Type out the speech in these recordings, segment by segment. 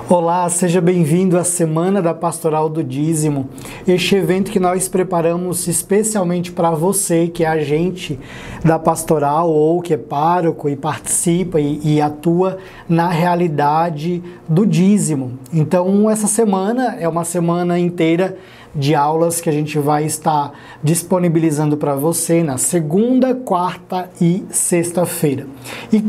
Olá, seja bem-vindo à Semana da Pastoral do Dízimo, este evento que nós preparamos especialmente para você que é agente da pastoral ou que é pároco e participa e atua na realidade do dízimo. Então, essa semana é uma semana inteira de aulas que a gente vai estar disponibilizando para você na segunda, quarta e sexta-feira. E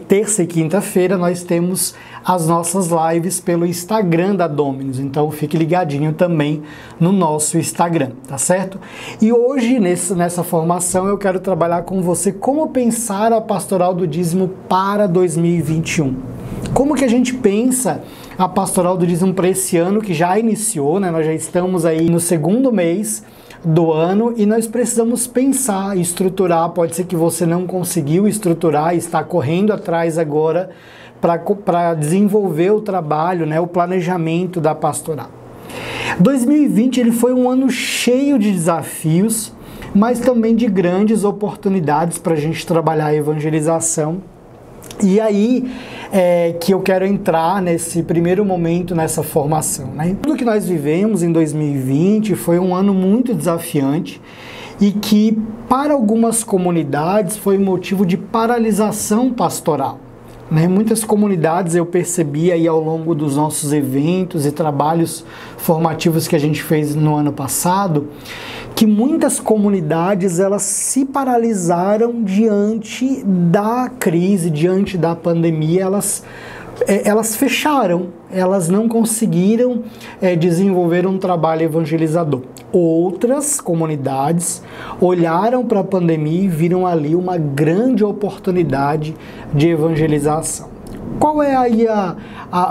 terça e quinta-feira nós temos as nossas lives pelo Instagram da Dominus, então fique ligadinho também no nosso Instagram, tá certo? E hoje, nessa formação, eu quero trabalhar com você como pensar a pastoral do dízimo para 2021. Como que a gente pensa a pastoral do dízimo para esse ano que já iniciou, né? Nós já estamos aí no segundo mês do ano e nós precisamos pensar, estruturar. Pode ser que você não conseguiu estruturar e está correndo atrás agora para desenvolver o trabalho, né, o planejamento da pastoral. 2020 ele foi um ano cheio de desafios, mas também de grandes oportunidades para a gente trabalhar a evangelização. E aí que eu quero entrar nesse primeiro momento, nessa formação, né? Tudo que nós vivemos em 2020 foi um ano muito desafiante e que, para algumas comunidades, foi motivo de paralisação pastoral. Muitas comunidades eu percebi aí ao longo dos nossos eventos e trabalhos formativos que a gente fez no ano passado, que muitas comunidades elas se paralisaram diante da crise, diante da pandemia, elas fecharam, elas não conseguiram desenvolver um trabalho evangelizador. Outras comunidades olharam para a pandemia e viram ali uma grande oportunidade de evangelização. Qual é aí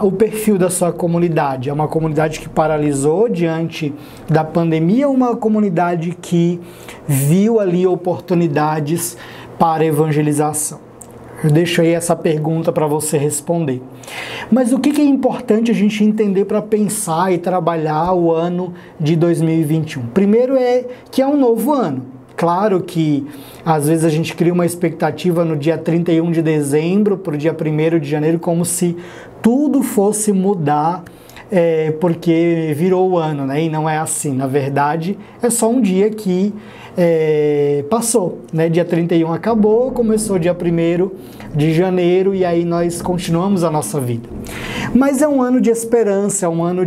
o perfil da sua comunidade? É uma comunidade que paralisou diante da pandemia ou uma comunidade que viu ali oportunidades para evangelização? Eu deixo aí essa pergunta para você responder. Mas o que é importante a gente entender para pensar e trabalhar o ano de 2021? Primeiro que é um novo ano. Claro que às vezes a gente cria uma expectativa no dia 31 de dezembro para o dia 1º de janeiro, como se tudo fosse mudar porque virou o ano, né? E não é assim. Na verdade, é só um dia que passou, né? Dia 31 acabou, começou dia 1º de janeiro e aí nós continuamos a nossa vida. Mas é um ano de esperança, é um ano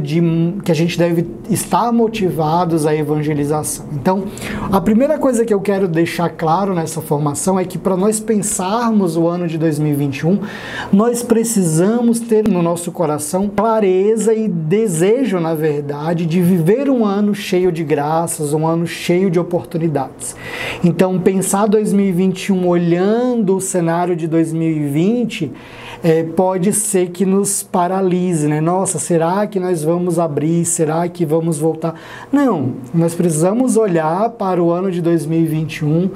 que a gente deve estar motivados à evangelização. Então, a primeira coisa que eu quero deixar claro nessa formação é que para nós pensarmos o ano de 2021, nós precisamos ter no nosso coração clareza e desejo, na verdade, de viver um ano cheio de graças, um ano cheio de oportunidades. Então, pensar 2021 olhando o cenário de 2020 pode ser que nos paralise, né? Nossa, será que nós vamos abrir? Será que vamos voltar? Não, nós precisamos olhar para o ano de 2021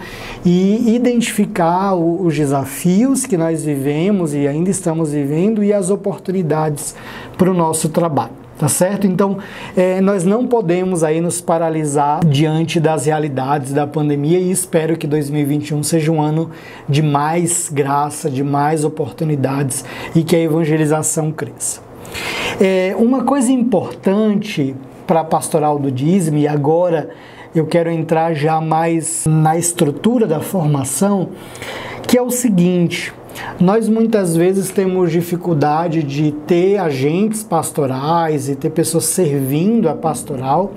e identificar os desafios que nós vivemos e ainda estamos vivendo e as oportunidades para o nosso trabalho. Tá certo? Então, nós não podemos aí nos paralisar diante das realidades da pandemia e espero que 2021 seja um ano de mais graça, de mais oportunidades e que a evangelização cresça. Uma coisa importante para a pastoral do dízimo, e agora eu quero entrar já mais na estrutura da formação, que é o seguinte: nós muitas vezes temos dificuldade de ter agentes pastorais e ter pessoas servindo a pastoral,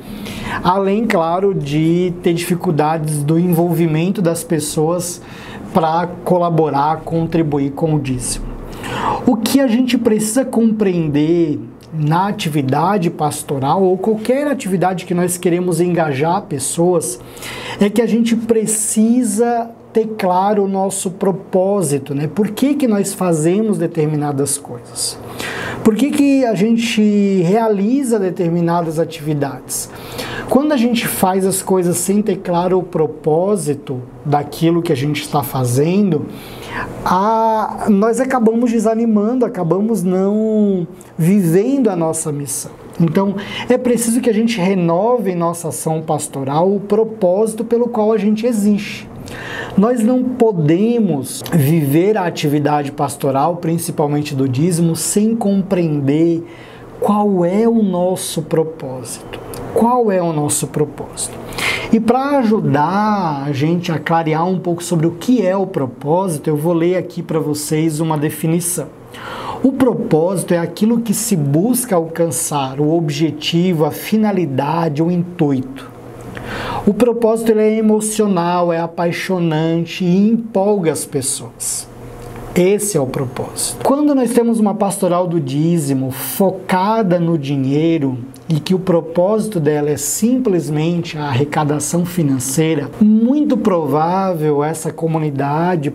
além, claro, de ter dificuldades do envolvimento das pessoas para colaborar, contribuir com o dízimo. O que a gente precisa compreender na atividade pastoral ou qualquer atividade que nós queremos engajar pessoas é que a gente precisa ter claro o nosso propósito, né? Por que nós fazemos determinadas coisas? Por que a gente realiza determinadas atividades? Quando a gente faz as coisas sem ter claro o propósito daquilo que a gente está fazendo, nós acabamos desanimando, acabamos não vivendo a nossa missão. Então, é preciso que a gente renove em nossa ação pastoral o propósito pelo qual a gente existe. Nós não podemos viver a atividade pastoral, principalmente do dízimo, sem compreender qual é o nosso propósito. Qual é o nosso propósito? E para ajudar a gente a clarear um pouco sobre o que é o propósito, eu vou ler aqui para vocês uma definição. O propósito é aquilo que se busca alcançar, o objetivo, a finalidade, o intuito. O propósito ele é emocional, é apaixonante e empolga as pessoas. Esse é o propósito. Quando nós temos uma pastoral do dízimo focada no dinheiro e que o propósito dela é simplesmente a arrecadação financeira, muito provável essa comunidade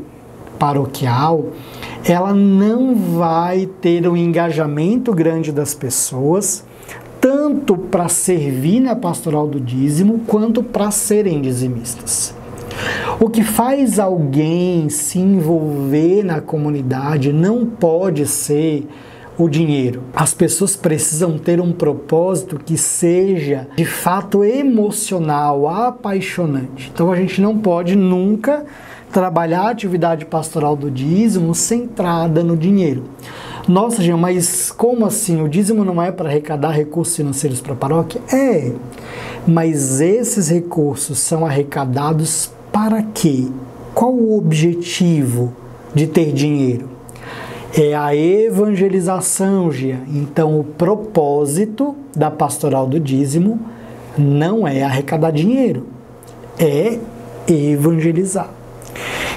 paroquial ela não vai ter um engajamento grande das pessoas, tanto para servir na pastoral do dízimo, quanto para serem dizimistas. O que faz alguém se envolver na comunidade não pode ser o dinheiro. As pessoas precisam ter um propósito que seja, de fato, emocional, apaixonante. Então a gente não pode nunca trabalhar a atividade pastoral do dízimo centrada no dinheiro. Nossa, gente, mas como assim? O dízimo não é para arrecadar recursos financeiros para a paróquia? É, mas esses recursos são arrecadados para quê? Qual o objetivo de ter dinheiro? É a evangelização, Gia. Então, o propósito da pastoral do dízimo não é arrecadar dinheiro, é evangelizar.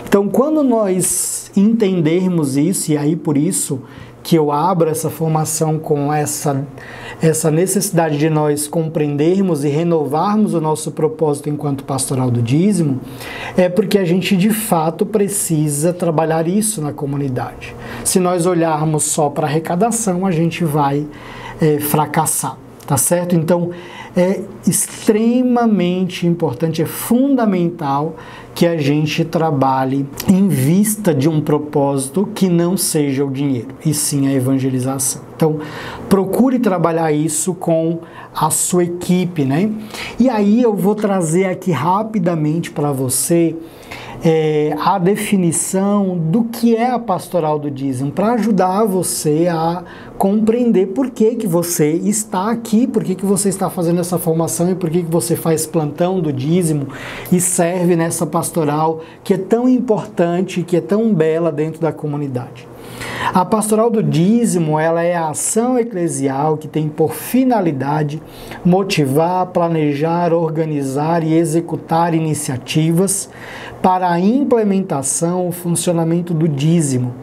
Então, quando nós entendermos isso, e aí por isso que eu abro essa formação com essa necessidade de nós compreendermos e renovarmos o nosso propósito enquanto pastoral do dízimo, é porque a gente de fato precisa trabalhar isso na comunidade. Se nós olharmos só para a arrecadação, a gente vai fracassar, tá certo? Então, é extremamente importante, é fundamental que a gente trabalhe em vista de um propósito que não seja o dinheiro, e sim a evangelização. Então, procure trabalhar isso com a sua equipe, né? E aí eu vou trazer aqui rapidamente para você a definição do que é a pastoral do dízimo, para ajudar você a compreender por que você está aqui, por que você está fazendo essa formação e por que você faz plantão do dízimo e serve nessa pastoral que é tão importante, que é tão bela dentro da comunidade. A pastoral do dízimo, ela é a ação eclesial que tem por finalidade motivar, planejar, organizar e executar iniciativas para a implementação, o funcionamento do dízimo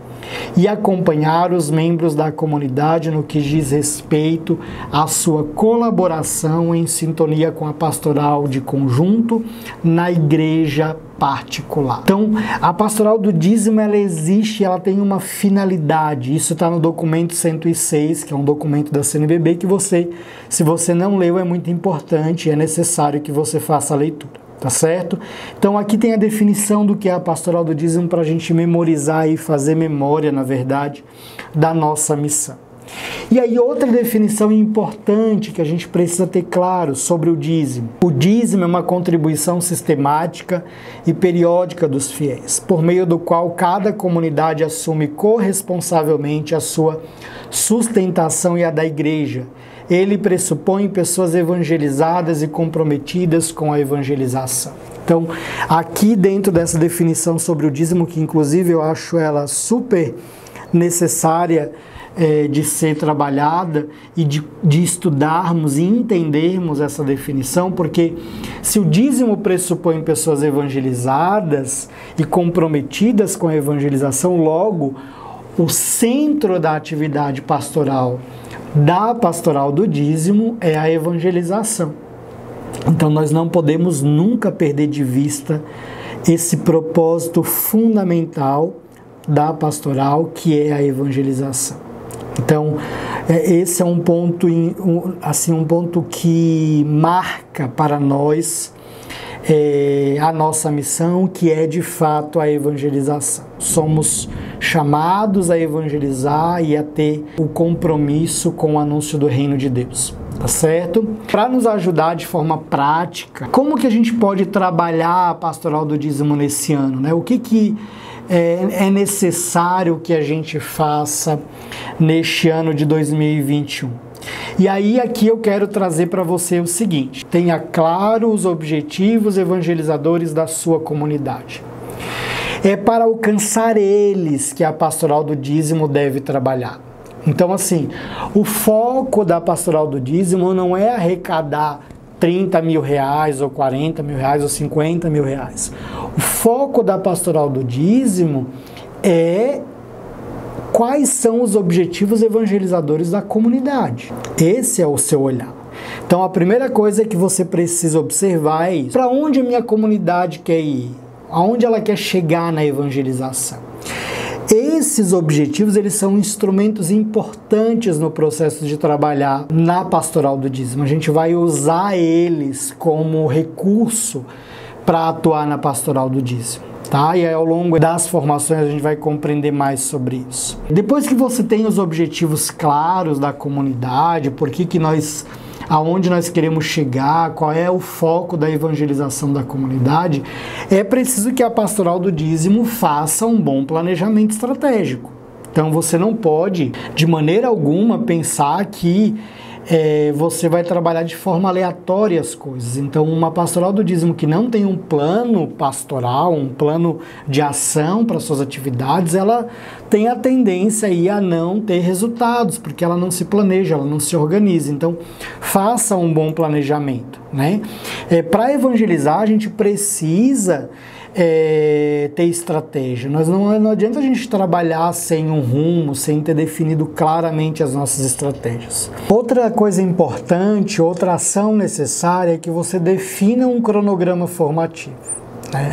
e acompanhar os membros da comunidade no que diz respeito à sua colaboração em sintonia com a pastoral de conjunto na igreja particular. Então, a pastoral do dízimo, ela existe, ela tem uma finalidade. Isso está no documento 106, que é um documento da CNBB, que se você não leu, é muito importante, é necessário que você faça a leitura. Tá certo? Então aqui tem a definição do que é a pastoral do dízimo para a gente memorizar e fazer memória, na verdade, da nossa missão. E aí outra definição importante que a gente precisa ter claro sobre o dízimo. O dízimo é uma contribuição sistemática e periódica dos fiéis, por meio do qual cada comunidade assume corresponsavelmente a sua sustentação e a da igreja. Ele pressupõe pessoas evangelizadas e comprometidas com a evangelização. Então, aqui dentro dessa definição sobre o dízimo, que inclusive eu acho ela super necessária de ser trabalhada e de estudarmos e entendermos essa definição, porque se o dízimo pressupõe pessoas evangelizadas e comprometidas com a evangelização, logo, o centro da atividade pastoral da pastoral do dízimo é a evangelização. Então nós não podemos nunca perder de vista esse propósito fundamental da pastoral, que é a evangelização. Então esse é um ponto um ponto que marca para nós a nossa missão, que é de fato a evangelização. Somos chamados a evangelizar e a ter o compromisso com o anúncio do reino de Deus. tá certo? Para nos ajudar de forma prática, como que a gente pode trabalhar a pastoral do dízimo nesse ano, né? O que é necessário que a gente faça neste ano de 2021? E aí aqui eu quero trazer para você o seguinte: tenha claro os objetivos evangelizadores da sua comunidade. É para alcançar eles que a pastoral do dízimo deve trabalhar. Então, assim, o foco da pastoral do dízimo não é arrecadar 30 mil reais, ou 40 mil reais, ou 50 mil reais. O foco da pastoral do dízimo é quais são os objetivos evangelizadores da comunidade. Esse é o seu olhar. Então, a primeira coisa que você precisa observar é isso. Para onde a minha comunidade quer ir? Aonde ela quer chegar na evangelização? Esses objetivos, eles são instrumentos importantes no processo de trabalhar na pastoral do dízimo. A gente vai usar eles como recurso para atuar na pastoral do dízimo, tá? E aí, ao longo das formações a gente vai compreender mais sobre isso. Depois que você tem os objetivos claros da comunidade, aonde nós queremos chegar, qual é o foco da evangelização da comunidade, é preciso que a pastoral do dízimo faça um bom planejamento estratégico. Então você não pode, de maneira alguma, pensar que você vai trabalhar de forma aleatória as coisas. Então, uma pastoral do dízimo que não tem um plano pastoral, um plano de ação para suas atividades, ela tem a tendência aí a não ter resultados, porque ela não se planeja, ela não se organiza. Então, faça um bom planejamento, né? Para evangelizar, a gente precisa ter estratégia. Não adianta a gente trabalhar sem um rumo, sem ter definido claramente as nossas estratégias. Outra coisa importante, outra ação necessária é que você defina um cronograma formativo.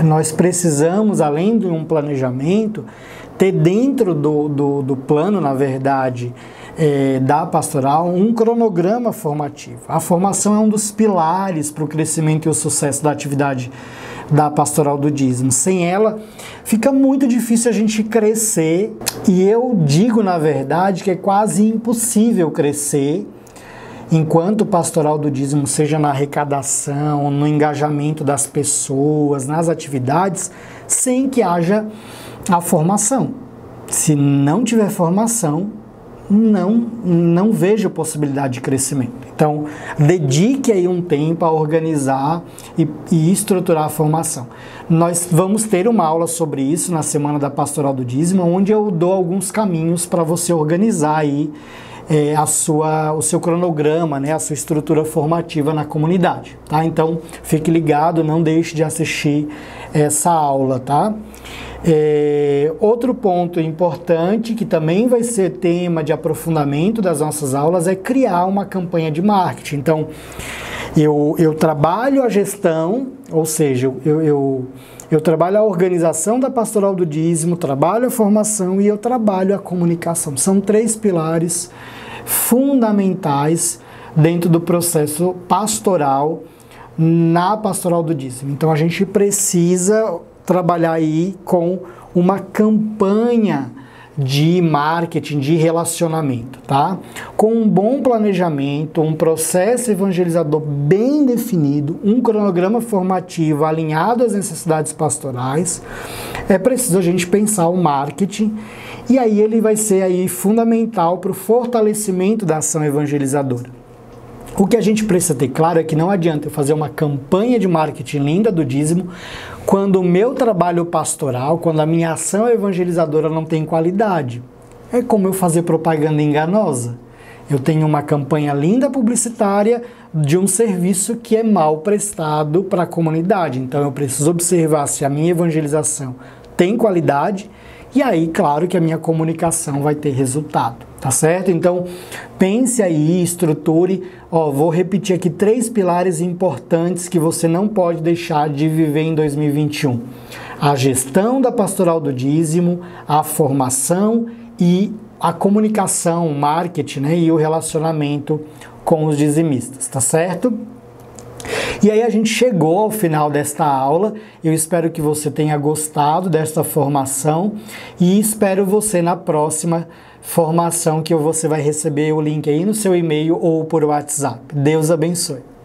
Nós precisamos, além de um planejamento, ter dentro do plano, na verdade, da pastoral, um cronograma formativo. A formação é um dos pilares para o crescimento e o sucesso da atividade da pastoral do dízimo. Sem ela, fica muito difícil a gente crescer, e eu digo, na verdade, que é quase impossível crescer enquanto pastoral do dízimo, seja na arrecadação, no engajamento das pessoas, nas atividades, sem que haja a formação. Se não tiver formação, não vejo possibilidade de crescimento. Então, dedique aí um tempo a organizar e estruturar a formação. Nós vamos ter uma aula sobre isso na Semana da Pastoral do Dízimo, onde eu dou alguns caminhos para você organizar aí o seu cronograma, né, a sua estrutura formativa na comunidade, tá? Então, fique ligado, não deixe de assistir essa aula, tá? Outro ponto importante, que também vai ser tema de aprofundamento das nossas aulas, é criar uma campanha de marketing. Então, eu trabalho a gestão, ou seja, eu trabalho a organização da pastoral do dízimo, trabalho a formação e eu trabalho a comunicação. São 3 pilares fundamentais dentro do processo pastoral na pastoral do dízimo. Então, a gente precisa trabalhar aí com uma campanha de marketing, de relacionamento, tá? Com um bom planejamento, um processo evangelizador bem definido, um cronograma formativo alinhado às necessidades pastorais, é preciso a gente pensar o marketing, e aí ele vai ser aí fundamental para o fortalecimento da ação evangelizadora. O que a gente precisa ter claro é que não adianta eu fazer uma campanha de marketing linda do dízimo quando o meu trabalho pastoral, quando a minha ação evangelizadora não tem qualidade. É como eu fazer propaganda enganosa. Eu tenho uma campanha linda publicitária de um serviço que é mal prestado para a comunidade. Então eu preciso observar se a minha evangelização tem qualidade, e aí, claro que a minha comunicação vai ter resultado, tá certo? Então, pense aí, estruture. Vou repetir aqui 3 pilares importantes que você não pode deixar de viver em 2021. A gestão da pastoral do dízimo, a formação e a comunicação, o marketing, né, e o relacionamento com os dizimistas, tá certo? E aí a gente chegou ao final desta aula. Eu espero que você tenha gostado desta formação e espero você na próxima formação, que você vai receber o link aí no seu e-mail ou por WhatsApp. Deus abençoe.